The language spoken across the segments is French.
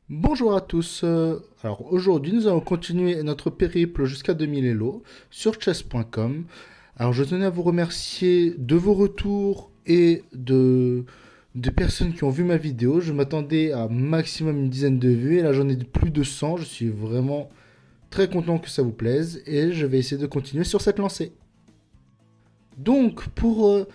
Bonjour à tous. Alors aujourd'hui, nous allons continuer notre périple jusqu'à 2000 Elo sur chess.com. Alors je tenais à vous remercier de vos retours et de personnes qui ont vu ma vidéo. Je m'attendais à maximum une dizaine de vues et là j'en ai plus de 100. Je suis vraiment très content que ça vous plaise et je vais essayer de continuer sur cette lancée. Donc pour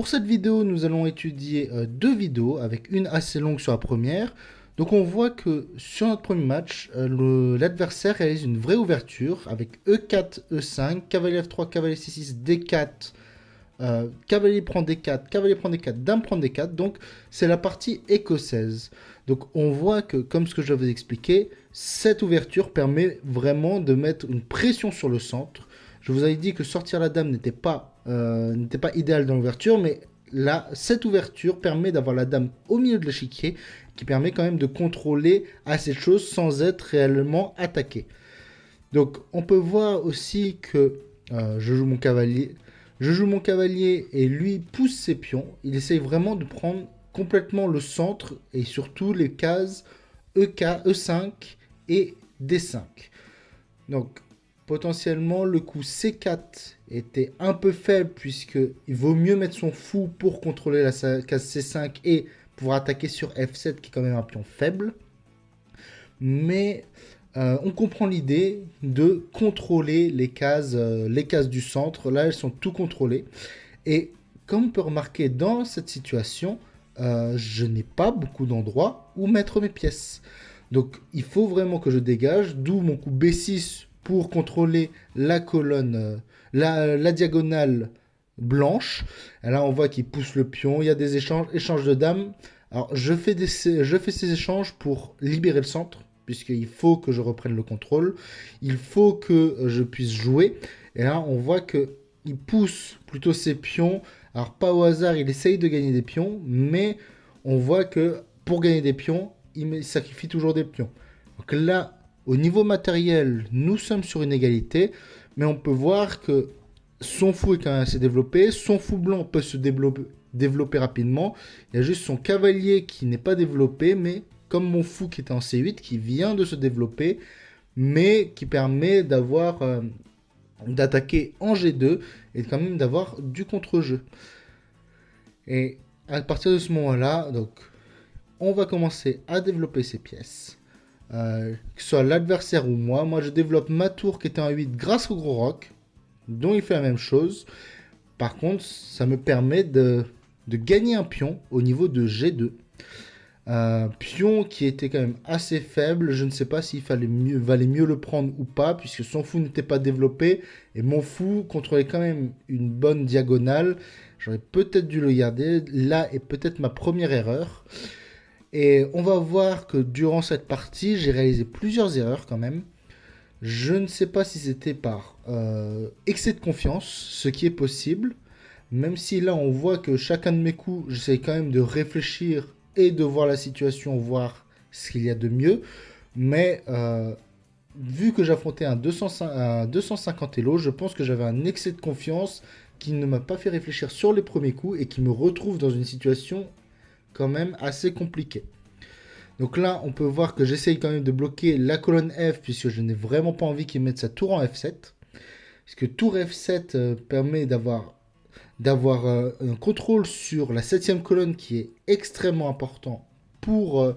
cette vidéo, nous allons étudier deux vidéos avec une assez longue sur la première. Donc on voit que sur notre premier match, l'adversaire réalise une vraie ouverture avec E4, E5, cavalier F3, cavalier C6, D4, cavalier prend D4, cavalier prend D4, dame prend D4. Donc c'est la partie écossaise. Donc on voit que, comme ce que je vais vous expliquer, cette ouverture permet vraiment de mettre une pression sur le centre. Je vous avais dit que sortir la dame n'était pas idéal dans l'ouverture, mais là, cette ouverture permet d'avoir la dame au milieu de l'échiquier, qui permet quand même de contrôler assez de choses sans être réellement attaqué. Donc on peut voir aussi que je joue mon cavalier. Je joue mon cavalier et lui pousse ses pions. Il essaye vraiment de prendre complètement le centre et surtout les cases EK, E5 et D5. Donc potentiellement le coup C4 était un peu faible puisque il vaut mieux mettre son fou pour contrôler la case C5 et pour attaquer sur F7 qui est quand même un pion faible. Mais on comprend l'idée de contrôler les cases du centre. Là, elles sont tout contrôlées. Et comme on peut remarquer dans cette situation, je n'ai pas beaucoup d'endroits où mettre mes pièces. Donc il faut vraiment que je dégage, d'où mon coup B6 pour contrôler la colonne, la diagonale blanche. Et là on voit qu'il pousse le pion, il y a des échanges de dames. Alors je fais ces échanges pour libérer le centre, puisqu'il faut que je reprenne le contrôle. Il faut que je puisse jouer. Et là on voit que il pousse plutôt ses pions. Alors pas au hasard, il essaye de gagner des pions, mais on voit que pour gagner des pions, il sacrifie toujours des pions. Donc là, au niveau matériel, nous sommes sur une égalité, mais on peut voir que son fou est quand même assez développé, son fou blanc peut se développer rapidement, il y a juste son cavalier qui n'est pas développé, mais comme mon fou qui est en C8, qui vient de se développer, mais qui permet d'attaquer en G2 et quand même d'avoir du contre-jeu. Et à partir de ce moment-là, donc, on va commencer à développer ces pièces. Que ce soit l'adversaire ou moi. Moi, je développe ma tour qui était en 8 grâce au gros roc, dont il fait la même chose. Par contre, ça me permet de gagner un pion au niveau de G2. Pion qui était quand même assez faible. Je ne sais pas s'il valait mieux le prendre ou pas, puisque son fou n'était pas développé. Et mon fou contrôlait quand même une bonne diagonale. J'aurais peut-être dû le garder. Là est peut-être ma première erreur. Et on va voir que durant cette partie, j'ai réalisé plusieurs erreurs quand même. Je ne sais pas si c'était par excès de confiance, ce qui est possible. Même si là, on voit que chacun de mes coups, j'essaie quand même de réfléchir et de voir la situation, voir ce qu'il y a de mieux. Mais vu que j'affrontais un 250 Elo, je pense que j'avais un excès de confiance qui ne m'a pas fait réfléchir sur les premiers coups et qui me retrouve dans une situation quand même assez compliquée. Donc là, on peut voir que j'essaye quand même de bloquer la colonne F puisque je n'ai vraiment pas envie qu'il mette sa tour en F7. Puisque tour F7 permet d'avoir un contrôle sur la septième colonne qui est extrêmement important pour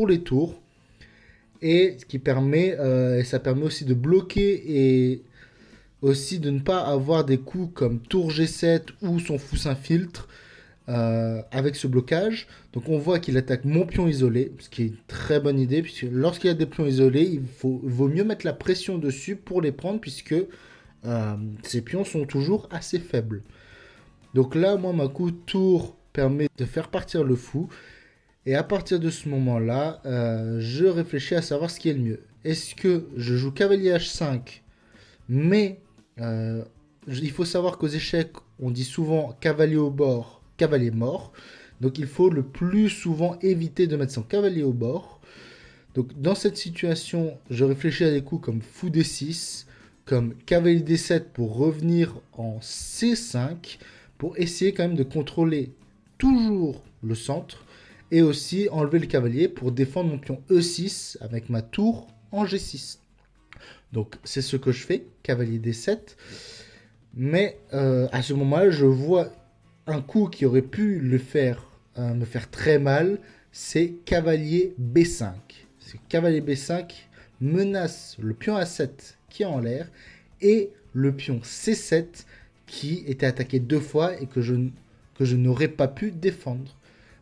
les tours. Et ça permet aussi de bloquer et aussi de ne pas avoir des coups comme tour G7 ou son fou s'infiltre avec ce blocage. Donc on voit qu'il attaque mon pion isolé, ce qui est une très bonne idée, puisque lorsqu'il y a des pions isolés, vaut mieux mettre la pression dessus pour les prendre, puisque ces pions sont toujours assez faibles. Donc là, moi, ma coup de tour permet de faire partir le fou. Et à partir de ce moment-là, je réfléchis à savoir ce qui est le mieux. Est-ce que je joue cavalier H5, mais il faut savoir qu'aux échecs, on dit souvent cavalier au bord, cavalier mort. Donc il faut le plus souvent éviter de mettre son cavalier au bord. Donc dans cette situation, je réfléchis à des coups comme fou D6, comme cavalier D7 pour revenir en C5, pour essayer quand même de contrôler toujours le centre. et aussi enlever le cavalier pour défendre mon pion E6 avec ma tour en G6. Donc c'est ce que je fais, cavalier D7. Mais à ce moment-là, je vois un coup qui aurait pu me faire très mal, c'est cavalier B5. Ce cavalier B5 menace le pion A7 qui est en l'air et le pion C7 qui était attaqué 2 fois et que je n'aurais pas pu défendre.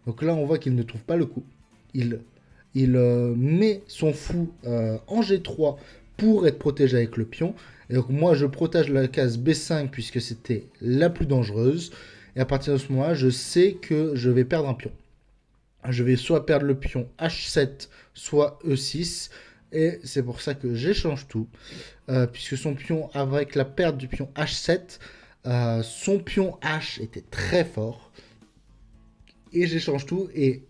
Donc là, on voit qu'il ne trouve pas le coup. Il met son fou en G3 pour être protégé avec le pion. Et donc moi, je protège la case B5 puisque c'était la plus dangereuse. Et à partir de ce moment-là, je sais que je vais perdre un pion. Je vais soit perdre le pion H7, soit E6. Et c'est pour ça que j'échange tout. Puisque son pion, avec la perte du pion H7, son pion H était très fort. Et j'échange tout. Et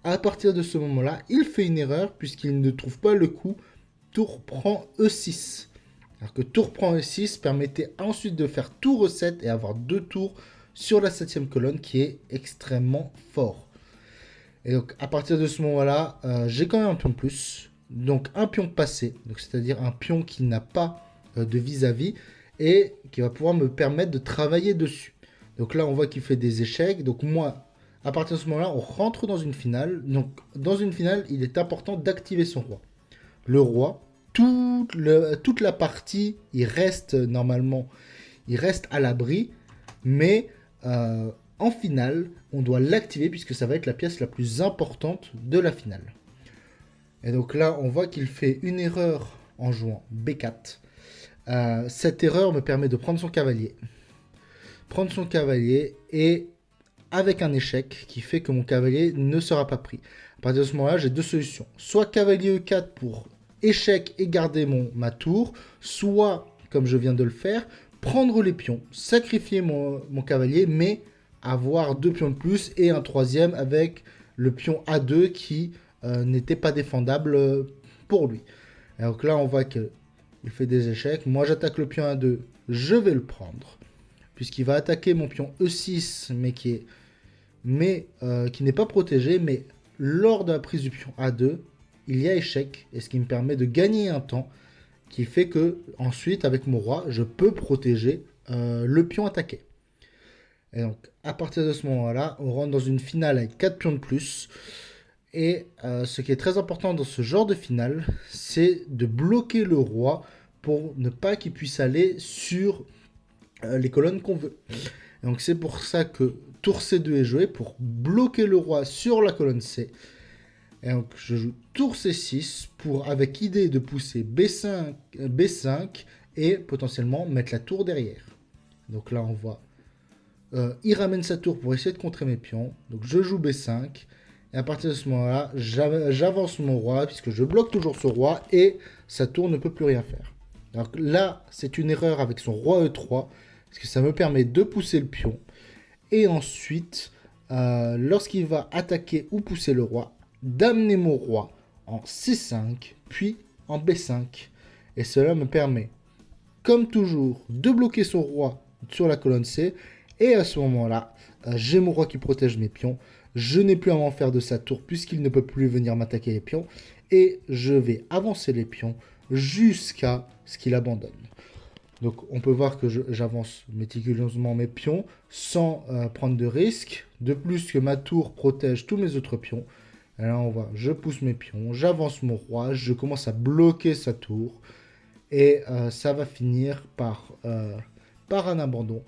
à partir de ce moment-là, il fait une erreur puisqu'il ne trouve pas le coup. Tour prend E6. Alors que tour prend E6 permettait ensuite de faire tour E7 et avoir 2 tours sur la 7ème colonne qui est extrêmement fort. Et donc à partir de ce moment-là, j'ai quand même un pion de plus. Donc un pion passé, c'est-à-dire un pion qui n'a pas de vis-à-vis et qui va pouvoir me permettre de travailler dessus. Donc là on voit qu'il fait des échecs. Donc moi, à partir de ce moment-là, on rentre dans une finale. Donc dans une finale, il est important d'activer son roi. Le roi, toute la partie, il reste normalement, il reste à l'abri, mais en finale, on doit l'activer puisque ça va être la pièce la plus importante de la finale. Et donc là, on voit qu'il fait une erreur en jouant B4. Cette erreur me permet de prendre son cavalier. Prendre son cavalier et avec un échec qui fait que mon cavalier ne sera pas pris. À partir de ce moment-là, j'ai 2 solutions. Soit cavalier E4 pour échec et garder ma tour, soit, comme je viens de le faire, prendre les pions, sacrifier mon cavalier, mais avoir 2 pions de plus et un 3e avec le pion A2 qui n'était pas défendable pour lui. Et donc là, on voit qu'il fait des échecs. Moi, j'attaque le pion A2, je vais le prendre, puisqu'il va attaquer mon pion E6, mais qui n'est pas protégé, mais lors de la prise du pion A2, il y a échec, et ce qui me permet de gagner un temps, qui fait que ensuite, avec mon roi, je peux protéger le pion attaqué. Et donc, à partir de ce moment-là, on rentre dans une finale avec 4 pions de plus. Et ce qui est très important dans ce genre de finale, c'est de bloquer le roi pour ne pas qu'il puisse aller sur les colonnes qu'on veut. Et donc, c'est pour ça que tour C2 est joué, pour bloquer le roi sur la colonne C. Et donc, je joue tour C6 pour, avec idée de pousser B5 et potentiellement mettre la tour derrière. Donc là, on voit, il ramène sa tour pour essayer de contrer mes pions. Donc je joue B5. Et à partir de ce moment-là, j'avance mon roi puisque je bloque toujours ce roi et sa tour ne peut plus rien faire. Donc là, c'est une erreur avec son roi E3 parce que ça me permet de pousser le pion. Et ensuite, lorsqu'il va attaquer ou pousser le roi, d'amener mon roi en C5, puis en B5. Et cela me permet, comme toujours, de bloquer son roi sur la colonne C. Et à ce moment-là, j'ai mon roi qui protège mes pions. Je n'ai plus à m'en faire de sa tour puisqu'il ne peut plus venir m'attaquer les pions. Et je vais avancer les pions jusqu'à ce qu'il abandonne. Donc on peut voir que j'avance méticuleusement mes pions sans prendre de risques. De plus que ma tour protège tous mes autres pions. Et là on voit, je pousse mes pions, j'avance mon roi, je commence à bloquer sa tour. Et ça va finir par un abandon.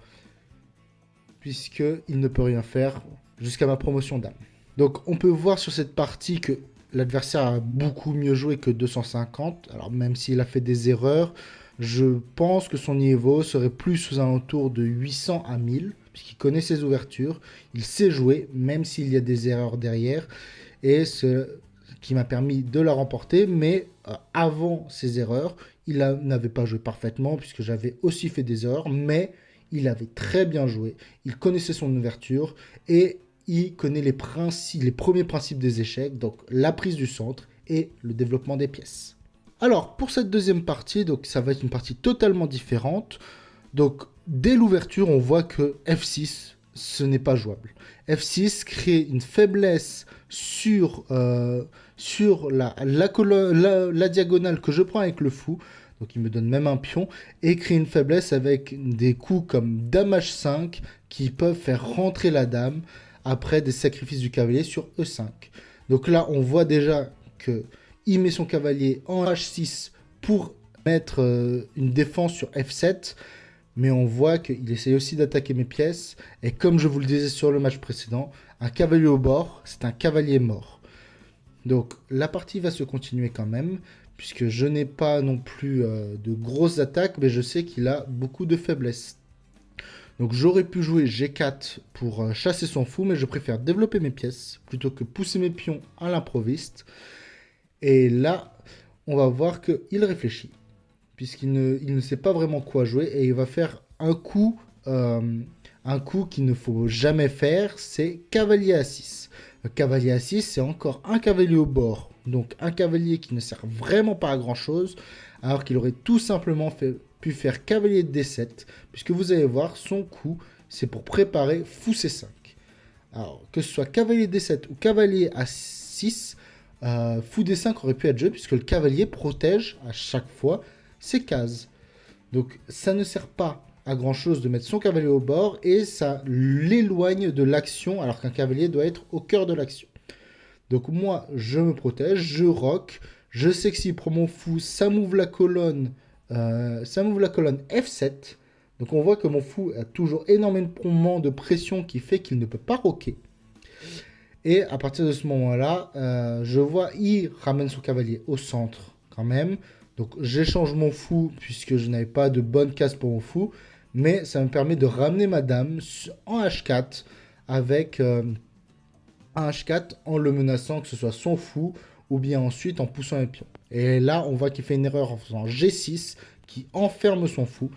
Puisqu'il ne peut rien faire jusqu'à ma promotion dame. Donc on peut voir sur cette partie que l'adversaire a beaucoup mieux joué que 250. Alors même s'il a fait des erreurs, je pense que son niveau serait plus aux alentours de 800 à 1000, puisqu'il connaît ses ouvertures, il sait jouer, même s'il y a des erreurs derrière, et ce qui m'a permis de la remporter, mais avant ces erreurs, il n'avait pas joué parfaitement, puisque j'avais aussi fait des erreurs, mais il avait très bien joué, il connaissait son ouverture, et il connaît les premiers principes des échecs, donc la prise du centre et le développement des pièces. Alors, pour cette deuxième partie, donc ça va être une partie totalement différente. Donc, dès l'ouverture, on voit que F6, ce n'est pas jouable. F6 crée une faiblesse sur la diagonale que je prends avec le fou, donc il me donne même un pion, et crée une faiblesse avec des coups comme Dame H5 qui peuvent faire rentrer la dame après des sacrifices du cavalier sur E5. Donc là, on voit déjà qu'il met son cavalier en H6 pour mettre une défense sur F7, mais on voit qu'il essaye aussi d'attaquer mes pièces, et comme je vous le disais sur le match précédent, un cavalier au bord, c'est un cavalier mort. Donc la partie va se continuer quand même, puisque je n'ai pas non plus de grosses attaques, mais je sais qu'il a beaucoup de faiblesses. Donc j'aurais pu jouer G4 pour chasser son fou, mais je préfère développer mes pièces, plutôt que pousser mes pions à l'improviste. Et là, on va voir qu'il réfléchit, puisqu'il ne sait pas vraiment quoi jouer, et il va faire un coup qu'il ne faut jamais faire, c'est cavalier A6. Le cavalier A6, c'est encore un cavalier au bord, donc un cavalier qui ne sert vraiment pas à grand chose, alors qu'il aurait tout simplement pu faire cavalier D7, puisque vous allez voir, son coup, c'est pour préparer fou C5. Alors, que ce soit cavalier D7 ou cavalier A6, fou D5 aurait pu être joué, puisque le cavalier protège à chaque fois ses cases. Donc ça ne sert pas à grand chose de mettre son cavalier au bord, et ça l'éloigne de l'action, alors qu'un cavalier doit être au cœur de l'action. Donc moi, je me protège, je rock, je sais que s'il prend mon fou, ça m'ouvre la colonne F7. Donc on voit que mon fou a toujours énormément de pression qui fait qu'il ne peut pas rocker. Et à partir de ce moment-là, je vois il ramène son cavalier au centre quand même. Donc j'échange mon fou puisque je n'avais pas de bonne case pour mon fou. Mais ça me permet de ramener ma dame en H4 avec un H4 en le menaçant, que ce soit son fou ou bien ensuite en poussant les pions. Et là, on voit qu'il fait une erreur en faisant G6 qui enferme son fou.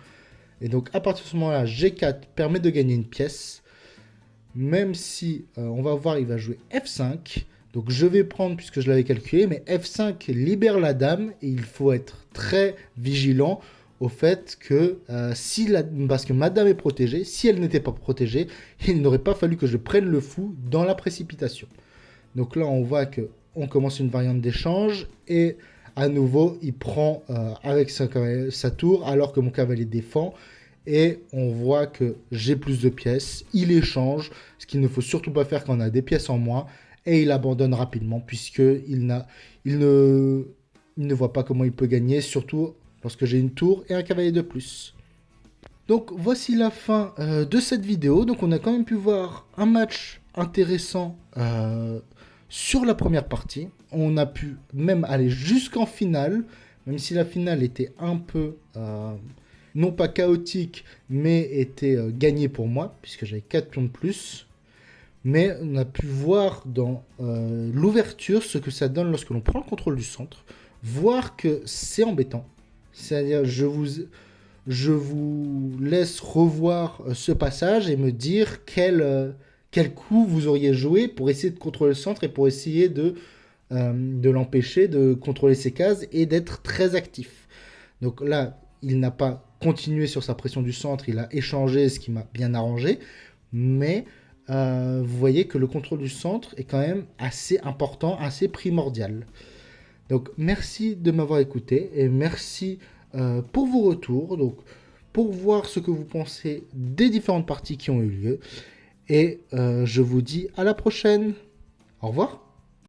Et donc à partir de ce moment-là, G4 permet de gagner une pièce. Même si on va voir, il va jouer F5. Donc je vais prendre puisque je l'avais calculé, mais F5 libère la dame et il faut être très vigilant au fait que parce que ma dame est protégée, si elle n'était pas protégée, il n'aurait pas fallu que je prenne le fou dans la précipitation. Donc là, on voit qu'on commence une variante d'échange et à nouveau, il prend avec sa tour alors que mon cavalier défend. Et on voit que j'ai plus de pièces, il échange, ce qu'il ne faut surtout pas faire quand on a des pièces en moins, et il abandonne rapidement puisqu'il ne voit pas comment il peut gagner, surtout lorsque j'ai une tour et un cavalier de plus. Donc voici la fin de cette vidéo. Donc on a quand même pu voir un match intéressant sur la première partie. On a pu même aller jusqu'en finale, même si la finale était un peu... non pas chaotique, mais était gagnée pour moi, puisque j'avais 4 pions de plus. Mais on a pu voir dans l'ouverture ce que ça donne lorsque l'on prend le contrôle du centre, voir que c'est embêtant. C'est-à-dire, je vous laisse revoir ce passage et me dire quel coup vous auriez joué pour essayer de contrôler le centre et pour essayer de l'empêcher de contrôler ses cases et d'être très actif. Donc là, il n'a pas continué sur sa pression du centre, il a échangé, ce qui m'a bien arrangé, mais vous voyez que le contrôle du centre est quand même assez important, assez primordial. Donc merci de m'avoir écouté et merci pour vos retours, donc pour voir ce que vous pensez des différentes parties qui ont eu lieu. Et je vous dis à la prochaine. Au revoir.